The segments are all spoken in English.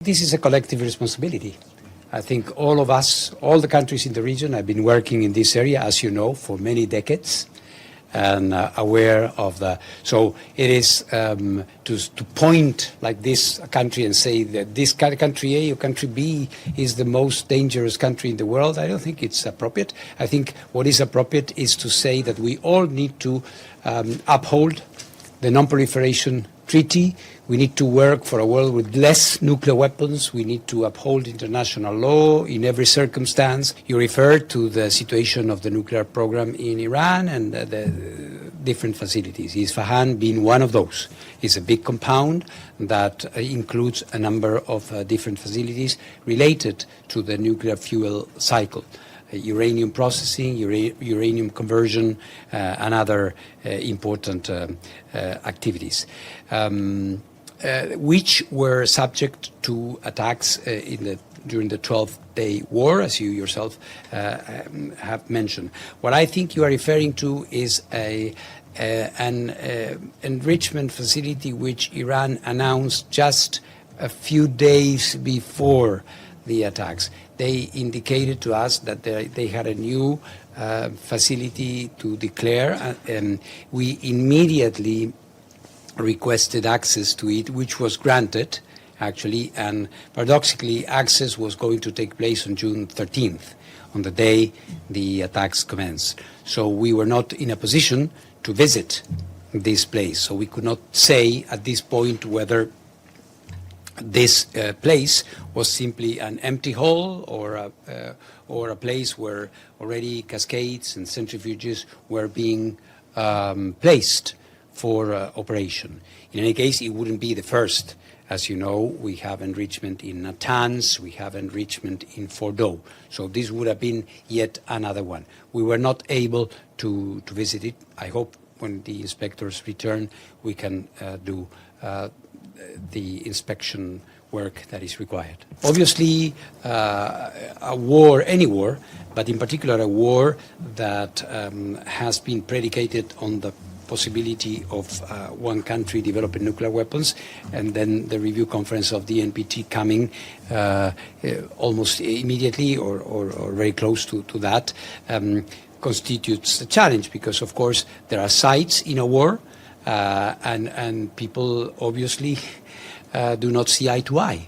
This is a collective responsibility. I think all of us, all the countries in the region, have been working in this area, as you know, for many decades, and aware of the. So it is to point like this country and say that this country A or country B is the most dangerous country in the world. I don't think it's appropriate. I think what is appropriate is to say that we all need to uphold the Non-Proliferation Treaty. We need to work for a world with less nuclear weapons. We need to uphold international law in every circumstance. You referred to the situation of the nuclear program in Iran and the different facilities. Isfahan being one of those. It's a big compound that includes a number of different facilities related to the nuclear fuel cycle. Uranium processing, uranium conversion, and other important activities, which were subject to attacks during the 12-day war, as you yourself have mentioned. What I think you are referring to is an enrichment facility which Iran announced just a few days before the attacks. They indicated to us that they had a new facility to declare, and we immediately requested access to it, which was granted, actually, and paradoxically, access was going to take place on June 13th, on the day the attacks commenced. So we were not in a position to visit this place, so we could not say at this point whether this place was simply an empty hall or a place where already cascades and centrifuges were being placed for operation. In any case, it wouldn't be the first. As you know, we have enrichment in Natanz, we have enrichment in Fordow. So this would have been yet another one. We were not able to visit it. I hope when the inspectors return, we can do the inspection work that is required. Obviously, a war, any war, but in particular a war that has been predicated on the possibility of one country developing nuclear weapons, and then the review conference of the NPT coming almost immediately or very close to that, constitutes a challenge because, of course, there are sides in a war, and people obviously do not see eye to eye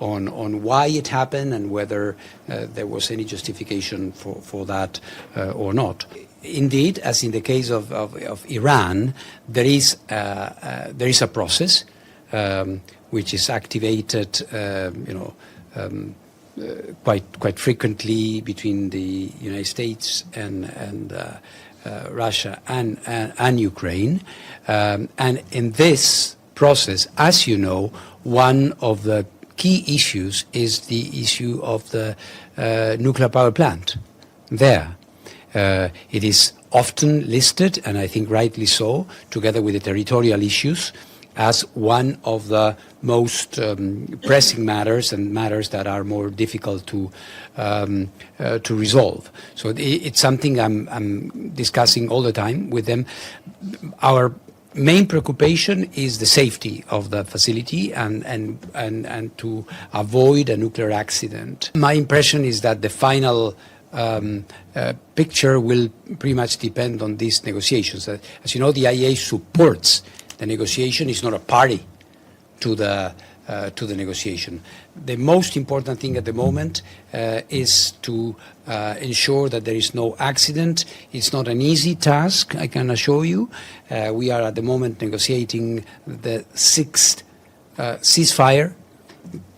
on why it happened and whether there was any justification for that or not. Indeed, as in the case of Iran, there is a process which is activated, quite frequently between the United States and Russia and Ukraine, and in this process, as you know, one of the key issues is the issue of the nuclear power plant there. It is often listed, and I think rightly so, together with the territorial issues, as one of the most pressing matters and matters that are more difficult to resolve. So it's something I'm discussing all the time with them. Our main preoccupation is the safety of the facility and to avoid a nuclear accident. My impression is that the final picture will pretty much depend on these negotiations. As you know, the IAEA supports the negotiation. It's not a party to the negotiation. The most important thing at the moment is to ensure that there is no accident. It's not an easy task, I can assure you. We are at the moment negotiating the 6th ceasefire.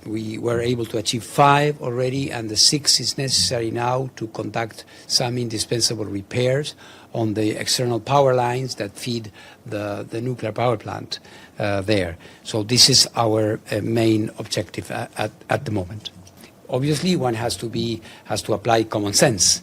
We were able to achieve 5 already, and the 6th is necessary now to conduct some indispensable repairs on the external power lines that feed the nuclear power plant there. So this is our main objective at the moment. Obviously, one has to apply common sense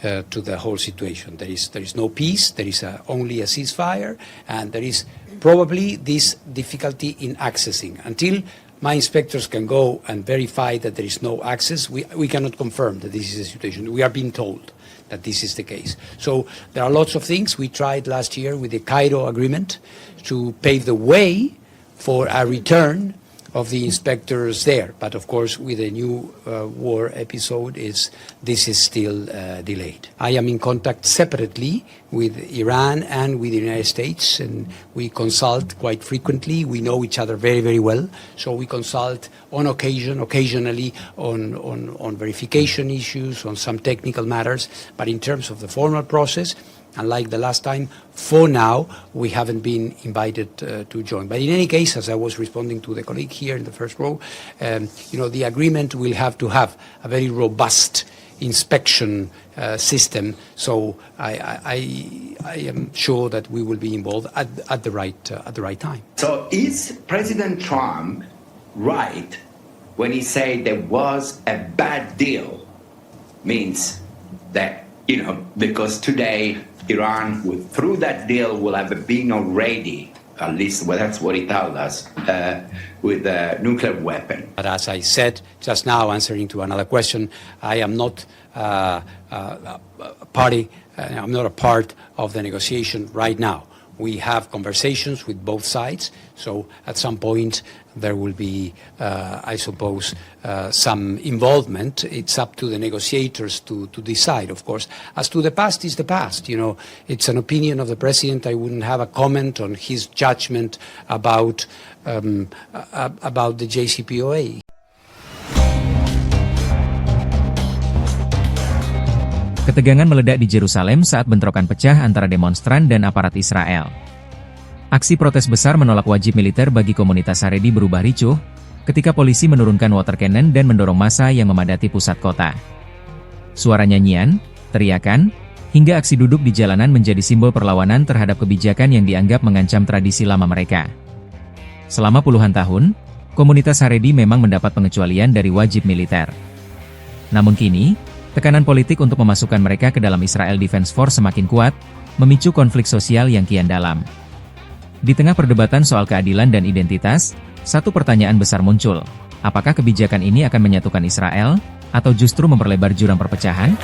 to the whole situation. There is no peace. There is only a ceasefire, and there is probably this difficulty in accessing. Until my inspectors can go and verify that there is no access, we cannot confirm that this is the situation. We are being told that this is the case. So there are lots of things. We tried last year with the Cairo Agreement to pave the way for a return of the inspectors there. But of course, with the new war episode, this is still delayed. I am in contact separately with Iran and with the United States, and we consult quite frequently. We know each other very, very well, so we consult occasionally on verification issues, on some technical matters. But in terms of the formal process, unlike the last time, for now, we haven't been invited to join. But in any case, as I was responding to the colleague here in the first row, the agreement will have to have a very robust inspection system. So I am sure that we will be involved at the right time. So is President Trump right when he said there was a bad deal? Means that, because today Iran, through that deal, will have been already, at least that's what he told us, with a nuclear weapon. But as I said just now, answering to another question, I am not a party, I'm not a part of the negotiation right now. We have conversations with both sides, so at some point there will be, I suppose, some involvement. It's up to the negotiators to decide, of course. As to the past is the past. It's an opinion of the president. I wouldn't have a comment on his judgment about the JCPOA. Ketegangan meledak di Yerusalem saat bentrokan pecah antara demonstran dan aparat Israel. Aksi protes besar menolak wajib militer bagi komunitas Haredi berubah ricuh, ketika polisi menurunkan water cannon dan mendorong massa yang memadati pusat kota. Suara nyanyian, teriakan, hingga aksi duduk di jalanan menjadi simbol perlawanan terhadap kebijakan yang dianggap mengancam tradisi lama mereka. Selama puluhan tahun, komunitas Haredi memang mendapat pengecualian dari wajib militer. Namun kini, tekanan politik untuk memasukkan mereka ke dalam Israel Defense Force semakin kuat, memicu konflik sosial yang kian dalam. Di tengah perdebatan soal keadilan dan identitas, satu pertanyaan besar muncul. Apakah kebijakan ini akan menyatukan Israel, atau justru memperlebar jurang perpecahan?